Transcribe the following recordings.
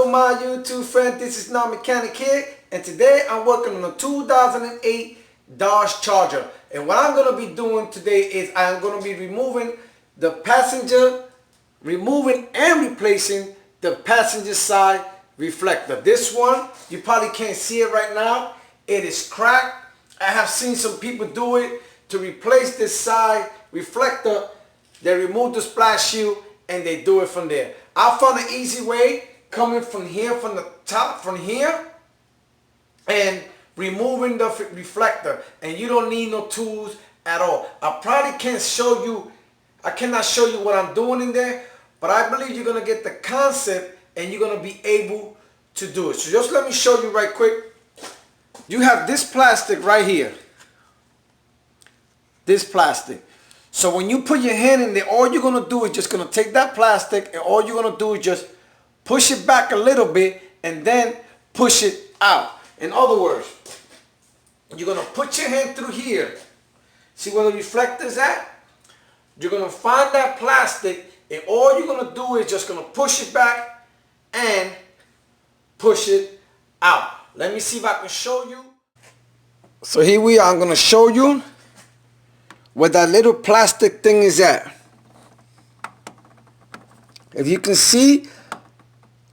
to my YouTube friend, this is Non-Mechanic here, and today I'm working on a 2008 Dodge Charger. And what I'm going to be doing today is I'm going to be removing and replacing the passenger side reflector. This one, you probably can't see it right now. It is cracked. I have seen some people do it to replace this side reflector. They remove the splash shield and they do it from there. I found an easy way coming from here, from the top, from here, and removing the reflector. And you don't need no tools at all. I probably can't show you, I cannot show you what I'm doing in there, but I believe you're going to get the concept and you're going to be able to do it. So just let me show you right quick. You have this plastic right here. This plastic. So when you put your hand in there, all you're going to do is just going to take that plastic and all you're going to do is just push it back a little bit and then push it out. In other words, you're going to put your hand through here. See where the reflector is at? You're going to find that plastic and all you're going to do is just going to push it back and push it out. Let me see if I can show you. So here we are. I'm going to show you where that little plastic thing is at. If you can see,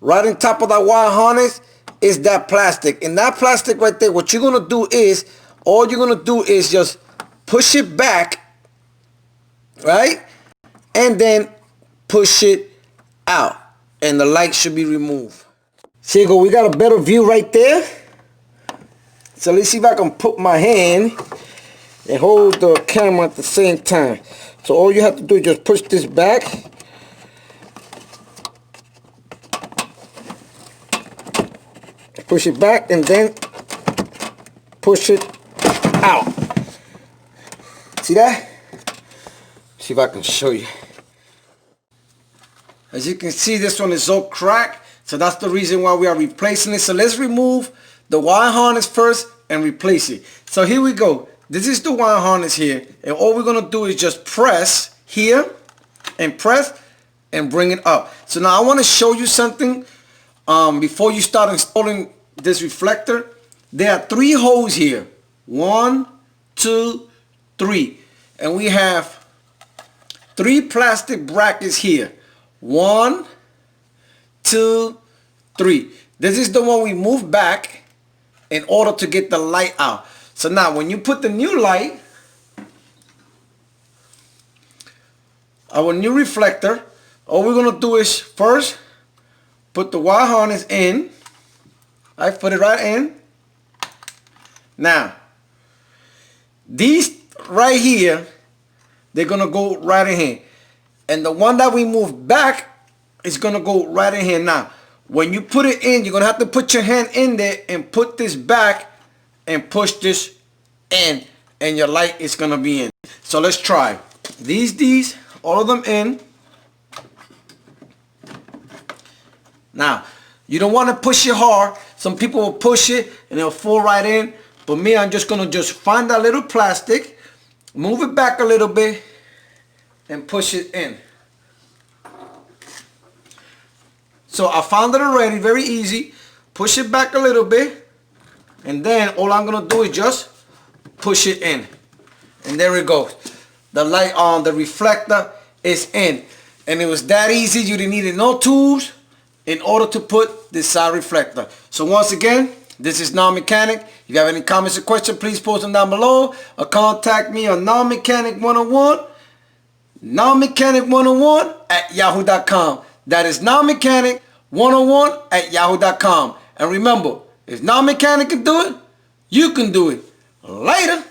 right on top of that wire harness is that plastic. And that plastic right there, what you're going to do is, all you're going to do is just push it back, right? And then push it out. And the light should be removed. See, you go, we got a better view right there. So let's see if I can put my hand and hold the camera at the same time. So all you have to do is just push this back. Push it back and then push it out. See that? See if I can show you. As you can see, this one is all cracked. So that's the reason why we are replacing it. So let's remove the wire harness first and replace it. So here we go. This is the wire harness here. And all we're going to do is just press here and press and bring it up. So now I want to show you something before you start installing this reflector. There are 3 holes here. 1, 2, 3. And we have 3 plastic brackets here. 1, 2, 3. This is the one we move back in order to get the light out. So now when you put the new light, our new reflector, all we're going to do is first put the wire harness in. I put it right in. Now, these right here, they're going to go right in here. And the one that we move back is going to go right in here. Now, when you put it in, you're going to have to put your hand in there and put this back and push this in. And your light is going to be in. So let's try. These, all of them in. Now, you don't want to push it hard. Some people will push it and it'll fall right in. But me, I'm just going to just find that little plastic, move it back a little bit, and push it in. So I found it already, very easy. Push it back a little bit. And then all I'm going to do is just push it in. And there it goes. The light on the reflector is in. And it was that easy. You didn't need no tools in order to put this side reflector. So once again, this is Non-Mechanic. If you have any comments or questions, please post them down below. Or contact me on non-mechanic101. Non-mechanic101 at yahoo.com. That is non-mechanic101 at yahoo.com. And remember, if Non-Mechanic can do it, you can do it. Later.